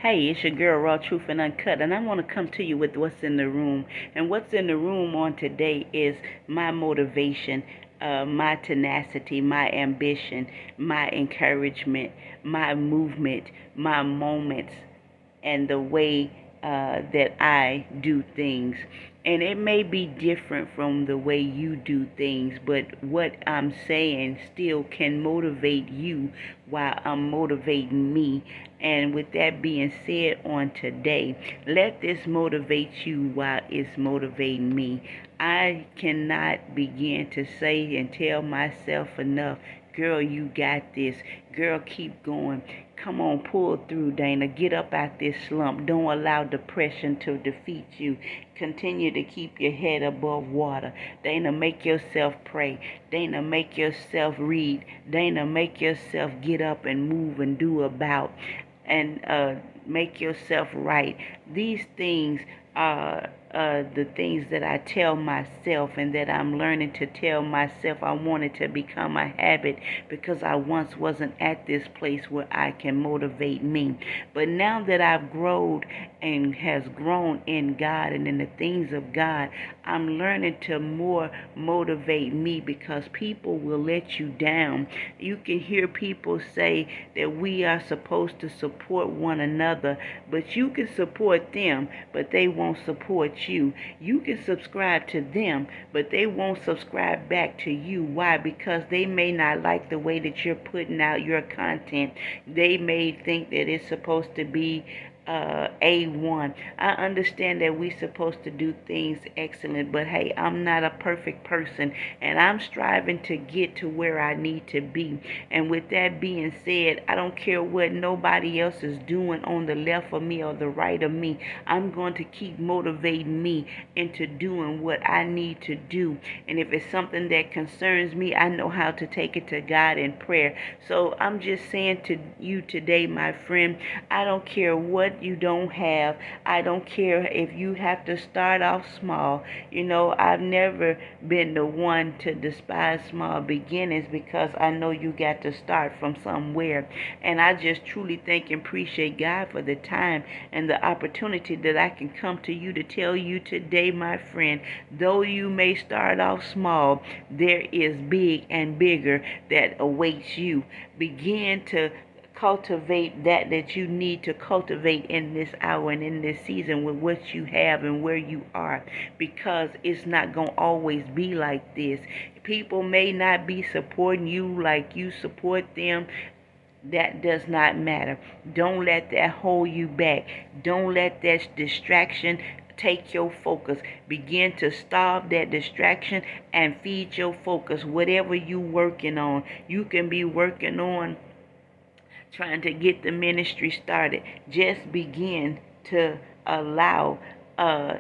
Hey, it's your girl, Raw Truth and Uncut, and I want to come to you with what's in the room. And what's in the room on today is my motivation, my tenacity, my ambition, my encouragement, my movement, my moments, and the way that I do things. And it may be different from the way you do things, but what I'm saying still can motivate you while I'm motivating me. And with that being said on today, let this motivate you while it's motivating me. I cannot begin to say and tell myself enough, girl, you got this. Girl, keep going. Come on, pull through, Dana. Get up out this slump. Don't allow depression to defeat you. Continue to keep your head above water. Dana, make yourself pray. Dana, make yourself read. Dana, make yourself get up and move and do about. And make yourself right. These things are the things that I tell myself and that I'm learning to tell myself. I want it to become a habit because I once wasn't at this place where I can motivate me. But now that I've grown and has grown in God and in the things of God, I'm learning to more motivate me because people will let you down. You can hear people say that we are supposed to support one another, but you can support them, but they won't support you. You can subscribe to them, but they won't subscribe back to you. Why? Because they may not like the way that you're putting out your content. They may think that it's supposed to be A1. I understand that we're supposed to do things excellent, but hey, I'm not a perfect person, and I'm striving to get to where I need to be. And with that being said, I don't care what nobody else is doing on the left of me or the right of me. I'm going to keep motivating me into doing what I need to do. And if it's something that concerns me, I know how to take it to God in prayer. So I'm just saying to you today, my friend, I don't care what you don't have. I don't care if you have to start off small. You know, I've never been the one to despise small beginnings because I know you got to start from somewhere. And I just truly thank and appreciate God for the time and the opportunity that I can come to you to tell you today, my friend, though you may start off small, there is big and bigger that awaits you. Begin to cultivate that you need to cultivate in this hour and in this season with what you have and where you are, because it's not going to always be like this. People may not be supporting you like you support them. That does not matter. Don't let that hold you back. Don't let that distraction take your focus. Begin to starve that distraction and feed your focus. Whatever you working on, you can be working on trying to get the ministry started. Just begin to allow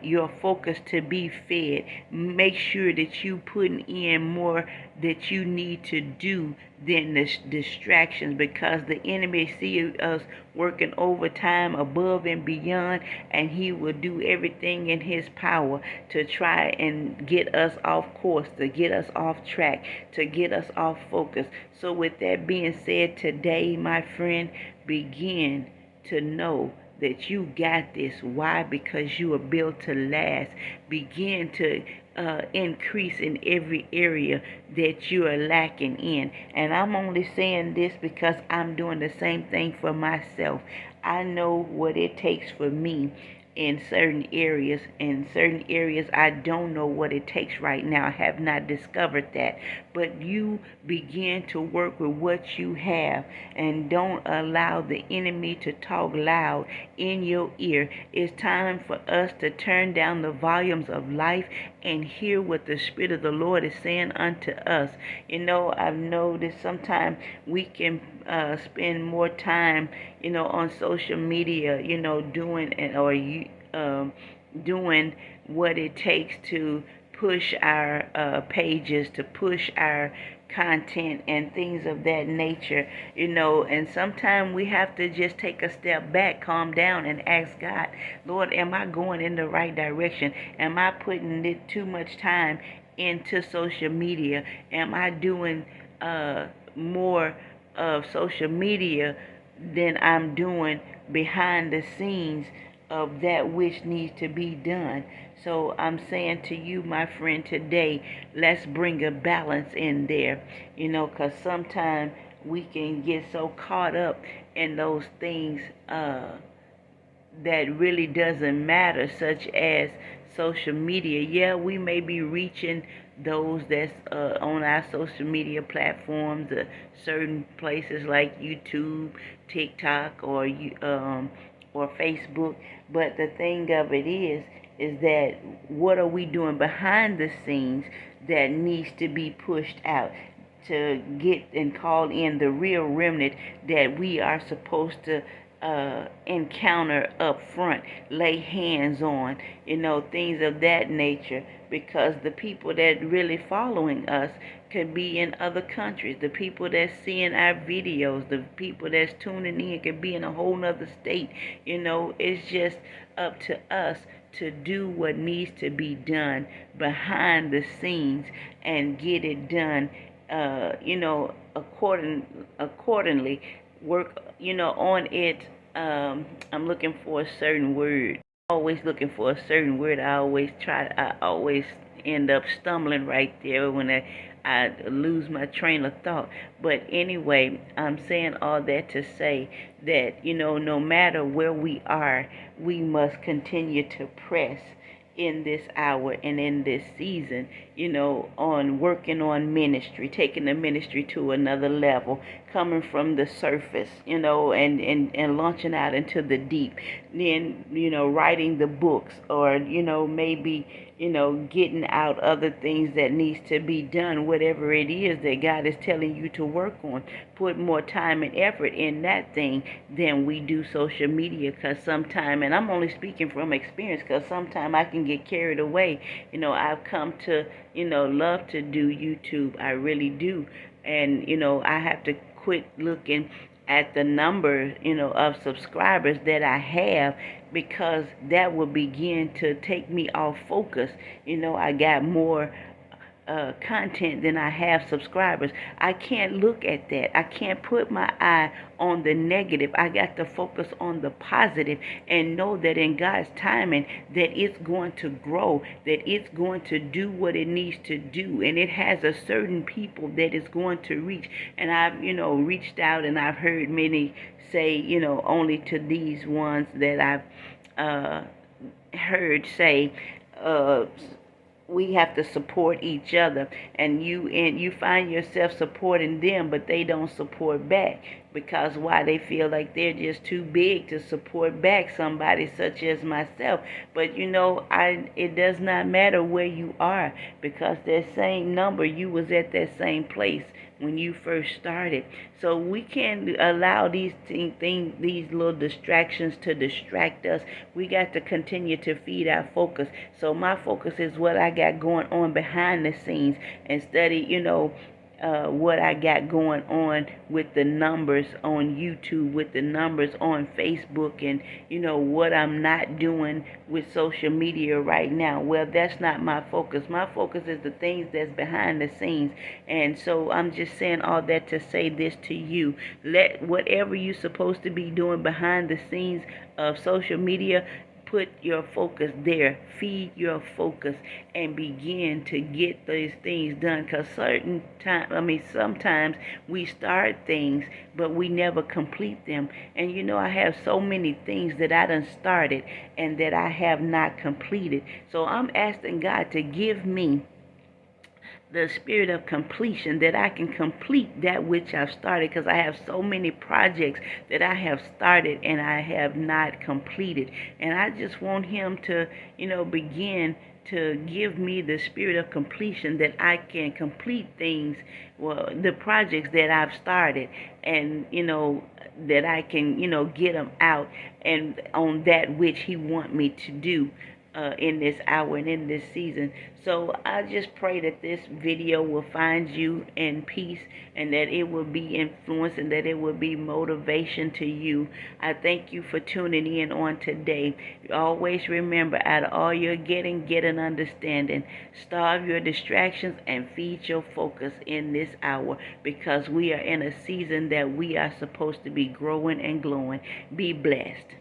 your focus to be fed. Make sure that you putting in more that you need to do than the distractions, because the enemy see us working overtime above and beyond, and he will do everything in his power to try and get us off course, to get us off track, to get us off focus. So with that being said, today, my friend, begin to know that you got this. Why? Because you are built to last. Begin to increase in every area that you are lacking in. And I'm only saying this because I'm doing the same thing for myself. I know what it takes for me in certain areas. In certain areas, I don't know what it takes right now. I have not discovered that. But you begin to work with what you have, and don't allow the enemy to talk loud in your ear. It's time for us to turn down the volumes of life and hear what the Spirit of the Lord is saying unto us. You know, I've noticed sometimes we can spend more time, on social media, doing or doing what it takes to push our pages, to push our content and things of that nature, and sometimes we have to just take a step back, calm down, and ask God, Lord, am I going in the right direction? Am I putting it too much time into social media? Am I doing more of social media than I'm doing behind the scenes of that which needs to be done. So I'm saying to you, my friend, today, let's bring a balance in there, because sometimes we can get so caught up in those things that really doesn't matter, such as social media. Yeah, we may be reaching those that's on our social media platforms, certain places like YouTube, TikTok, or Facebook. But the thing of it is that what are we doing behind the scenes that needs to be pushed out to get and call in the real remnant that we are supposed to encounter up front, lay hands on, things of that nature, because the people that really following us could be in other countries. The people that's seeing our videos, the people that's tuning in could be in a whole nother state. It's just up to us to do what needs to be done behind the scenes and get it done, accordingly. Work, on it. I'm looking for a certain word. Always looking for a certain word. I always end up stumbling right there when I lose my train of thought. But anyway, I'm saying all that to say that, no matter where we are, we must continue to press in this hour and in this season, on working on ministry, taking the ministry to another level, coming from the surface, and launching out into the deep. Then, writing the books, or, maybe, getting out other things that needs to be done, whatever it is that God is telling you to work on. Put more time and effort in that thing than we do social media, because sometimes, and I'm only speaking from experience, because sometimes I can get carried away. I've come to, love to do YouTube. I really do. And, I have to quit looking at the number, of subscribers that I have, because that will begin to take me off focus. I got more content than I have subscribers. I can't look at that. I can't put my eye on the negative. I got to focus on the positive and know that in God's timing that it's going to grow, that it's going to do what it needs to do, and it has a certain people that it's going to reach. And I've, reached out, and I've heard many say, only to these ones that I've heard say, we have to support each other, and you find yourself supporting them, but they don't support back, because why? They feel like they're just too big to support back somebody such as myself. But it does not matter where you are, because that same number, you was at that same place when you first started. So we can't allow these these little distractions to distract us. We got to continue to feed our focus. So my focus is what I got going on behind the scenes, and study, what I got going on with the numbers on YouTube, with the numbers on Facebook, and what I'm not doing with social media right now. Well, that's not my focus. My focus is the things that's behind the scenes. And so I'm just saying all that to say this to you. Let whatever you're supposed to be doing behind the scenes of social media, put your focus there. Feed your focus and begin to get these things done. Because sometimes we start things, but we never complete them. And I have so many things that I done started and that I have not completed. So I'm asking God to give me the spirit of completion, that I can complete that which I've started, because I have so many projects that I have started and I have not completed. And I just want him to, begin to give me the spirit of completion, that I can complete things, well, the projects that I've started, and, that I can, get them out and on that which he want me to do. in this hour and in this season. So I just pray that this video will find you in peace, and that it will be influence, and that it will be motivation to you. I thank you for tuning in on today. Always remember, out of all you're getting, get an understanding. Starve your distractions and feed your focus in this hour, because we are in a season that we are supposed to be growing and glowing. Be blessed.